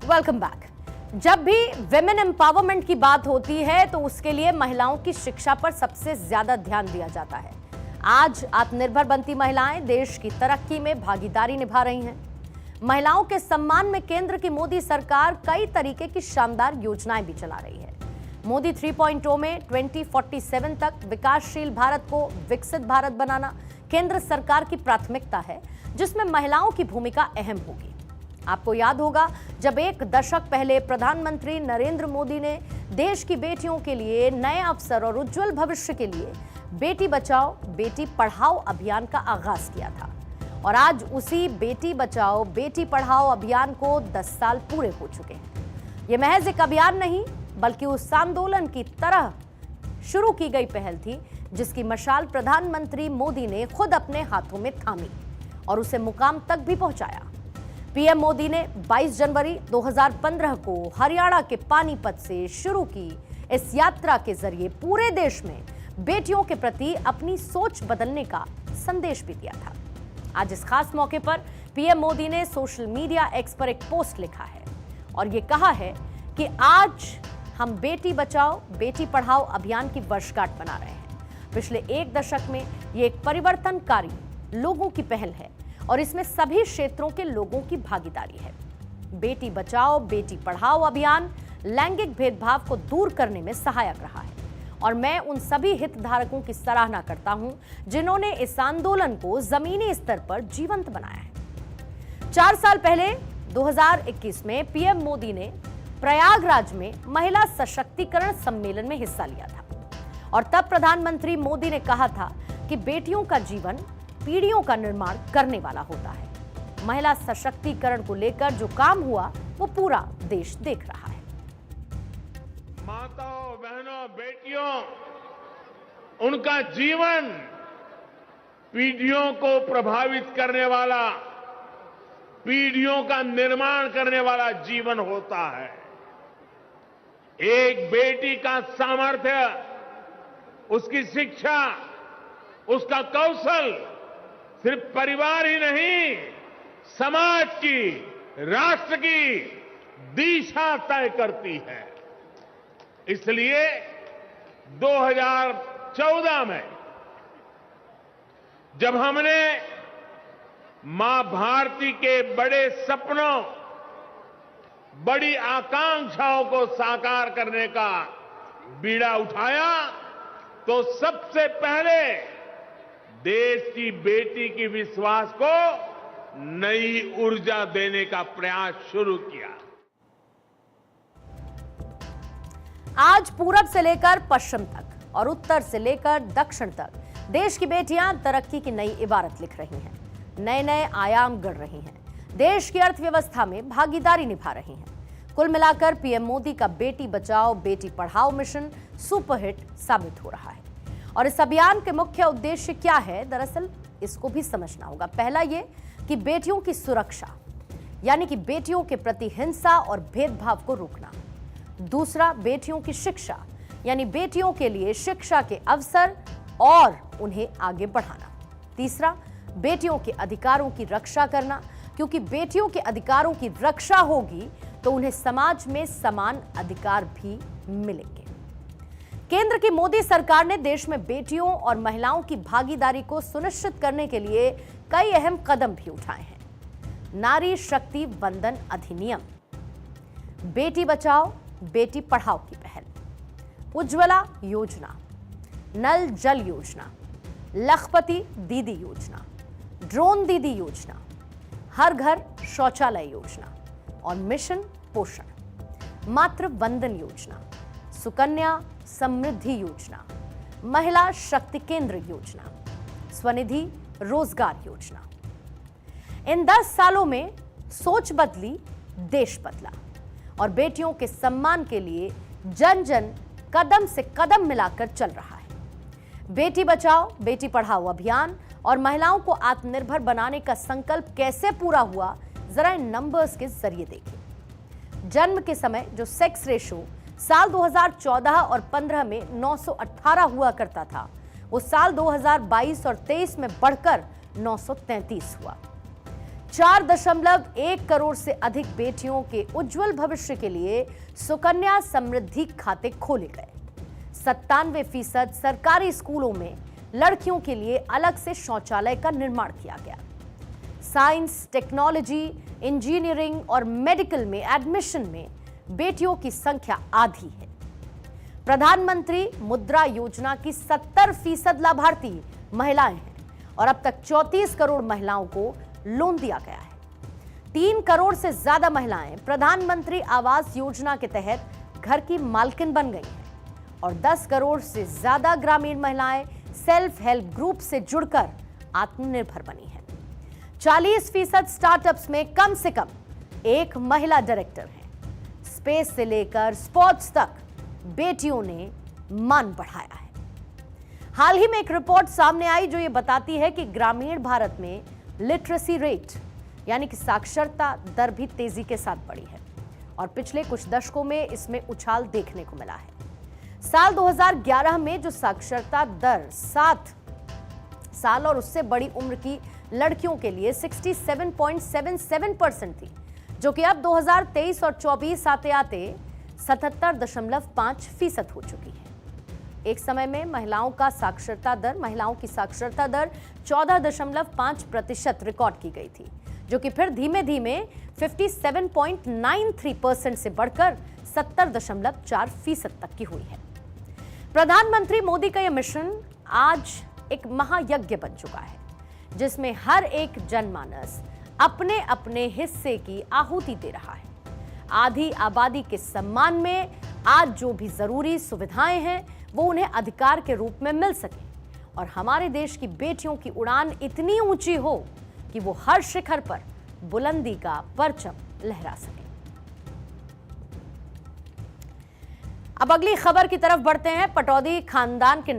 Welcome back. जब भी women empowerment की बात होती है तो उसके लिए महिलाओं की शिक्षा पर सबसे ज्यादा ध्यान दिया जाता है। आज आत्मनिर्भर बनती महिलाएं देश की तरक्की में भागीदारी निभा रही हैं। महिलाओं के सम्मान में केंद्र की मोदी सरकार कई तरीके की शानदार योजनाएं भी चला रही है। मोदी 3.0 में 2047 तक विकासशील भारत को विकसित भारत बनाना केंद्र सरकार की प्राथमिकता है, जिसमें महिलाओं की भूमिका अहम होगी। आपको याद होगा जब एक दशक पहले प्रधानमंत्री नरेंद्र मोदी ने देश की बेटियों के लिए नए अवसर और उज्जवल भविष्य के लिए बेटी बचाओ बेटी पढ़ाओ अभियान का आगाज किया था। और आज उसी बेटी बचाओ बेटी पढ़ाओ अभियान को 10 साल पूरे हो चुके हैं। ये महज एक अभियान नहीं बल्कि उस आंदोलन की तरह शुरू की गई पहल थी जिसकी मशाल प्रधानमंत्री मोदी ने खुद अपने हाथों में थामी और उसे मुकाम तक भी पहुंचाया। पीएम मोदी ने 22 जनवरी 2015 को हरियाणा के पानीपत से शुरू की इस यात्रा के जरिए पूरे देश में बेटियों के प्रति अपनी सोच बदलने का संदेश भी दिया था। आज इस खास मौके पर पीएम मोदी ने सोशल मीडिया एक्स पर एक पोस्ट लिखा है और ये कहा है कि आज हम बेटी बचाओ बेटी पढ़ाओ अभियान की वर्षगांठ मना रहे हैं। पिछले एक दशक में ये एक परिवर्तनकारी लोगों की पहल है और इसमें सभी क्षेत्रों के लोगों की भागीदारी है। बेटी बचाओ बेटी पढ़ाओ अभियान लैंगिक भेदभाव को दूर करने में सहायक रहा है और मैं उन सभी हितधारकों की सराहना करता हूं जिन्होंने इस आंदोलन को जमीनी स्तर पर जीवंत बनाया है। 4 साल पहले 2021 में पीएम मोदी ने प्रयागराज में महिला सशक्तिकरण सम्मेलन में हिस्सा लिया था और तब प्रधानमंत्री मोदी ने कहा था कि बेटियों का जीवन पीढ़ियों का निर्माण करने वाला होता है। महिला सशक्तिकरण को लेकर जो काम हुआ वो पूरा देश देख रहा है। माताओं बहनों बेटियों उनका जीवन पीढ़ियों को प्रभावित करने वाला पीढ़ियों का निर्माण करने वाला जीवन होता है। एक बेटी का सामर्थ्य उसकी शिक्षा उसका कौशल सिर्फ परिवार ही नहीं समाज की राष्ट्र की दिशा तय करती है। इसलिए 2014 में जब हमने मां भारती के बड़े सपनों बड़ी आकांक्षाओं को साकार करने का बीड़ा उठाया तो सबसे पहले देश की बेटी की विश्वास को नई ऊर्जा देने का प्रयास शुरू किया। आज पूरब से लेकर पश्चिम तक और उत्तर से लेकर दक्षिण तक देश की बेटियां तरक्की की नई इबारत लिख रही हैं, नए नए आयाम गढ़ रही हैं, देश की अर्थव्यवस्था में भागीदारी निभा रही हैं। कुल मिलाकर पीएम मोदी का बेटी बचाओ बेटी पढ़ाओ मिशन सुपरहिट साबित हो रहा है। और इस अभियान के मुख्य उद्देश्य क्या है, दरअसल इसको भी समझना होगा। पहला ये कि बेटियों की सुरक्षा यानी कि बेटियों के प्रति हिंसा और भेदभाव को रोकना। दूसरा बेटियों की शिक्षा यानी बेटियों के लिए शिक्षा के अवसर और उन्हें आगे बढ़ाना। तीसरा बेटियों के अधिकारों की रक्षा करना, क्योंकि बेटियों के अधिकारों की रक्षा होगी तो उन्हें समाज में समान अधिकार भी मिलेंगे। केंद्र की मोदी सरकार ने देश में बेटियों और महिलाओं की भागीदारी को सुनिश्चित करने के लिए कई अहम कदम भी उठाए हैं। नारी शक्ति वंदन अधिनियम, बेटी बचाओ बेटी पढ़ाओ की पहल, उज्ज्वला योजना, नल जल योजना, लखपति दीदी योजना, ड्रोन दीदी योजना, हर घर शौचालय योजना और मिशन पोषण, मातृ वंदन योजना, सुकन्या समृद्धि योजना, महिला शक्ति केंद्र योजना, स्वनिधि रोजगार योजना। इन 10 सालों में सोच बदली, देश बदला और बेटियों के सम्मान के लिए जन जन कदम से कदम मिलाकर चल रहा है। बेटी बचाओ बेटी पढ़ाओ अभियान और महिलाओं को आत्मनिर्भर बनाने का संकल्प कैसे पूरा हुआ, जरा इन नंबर्स के जरिए देखिए। जन्म के समय जो सेक्स रेशो साल 2014 और 15 में 918 हुआ करता था, वो साल 2022 और 23 में बढ़कर 933 हुआ। 4.1 करोड़ से अधिक बेटियों के उज्जवल भविष्य के लिए सुकन्या समृद्धि खाते खोले गए। 97% सरकारी स्कूलों में लड़कियों के लिए अलग से शौचालय का निर्माण किया गया। साइंस, टेक्नोलॉजी, इंजीनियरिंग और मेडिकल में एडमिशन में बेटियों की संख्या आधी है। प्रधानमंत्री मुद्रा योजना की 70% लाभार्थी महिलाएं हैं और अब तक 34 करोड़ महिलाओं को लोन दिया गया है। 3 करोड़ से ज्यादा महिलाएं प्रधानमंत्री आवास योजना के तहत घर की मालकिन बन गई हैं और 10 करोड़ से ज्यादा ग्रामीण महिलाएं सेल्फ हेल्प ग्रुप से जुड़कर आत्मनिर्भर बनी हैं। 40% स्टार्टअप्स में कम से कम एक महिला डायरेक्टर है। स्पेस से लेकर स्पोर्ट्स तक बेटियों ने मान बढ़ाया है। हाल ही में एक रिपोर्ट सामने आई जो ये बताती है कि ग्रामीण भारत में लिटरेसी रेट यानी कि साक्षरता दर भी तेजी के साथ बढ़ी है और पिछले कुछ दशकों में इसमें उछाल देखने को मिला है। साल 2011 में जो साक्षरता दर 7 साल और उससे बड़ी उम्र की लड़कियों के लिए 67.77% थी, जो कि अब 2023 और 24 आते आते 77.5% हो चुकी है। एक समय में महिलाओं की साक्षरता दर 14.5% रिकॉर्ड की गई थी, जो कि फिर धीमे धीमे 57.93% से बढ़कर 70.4% तक की हुई है। प्रधानमंत्री मोदी का यह मिशन आज एक महायज्ञ बन चुका है, जिसमें हर एक जनमानस अपने अपने हिस्से की आहुति दे रहा है। आधी आबादी के सम्मान में आज जो भी जरूरी सुविधाएं हैं वो उन्हें अधिकार के रूप में मिल सके और हमारे देश की बेटियों की उड़ान इतनी ऊंची हो कि वो हर शिखर पर बुलंदी का परचम लहरा सके। अब अगली खबर की तरफ बढ़ते हैं। पटौदी खानदान के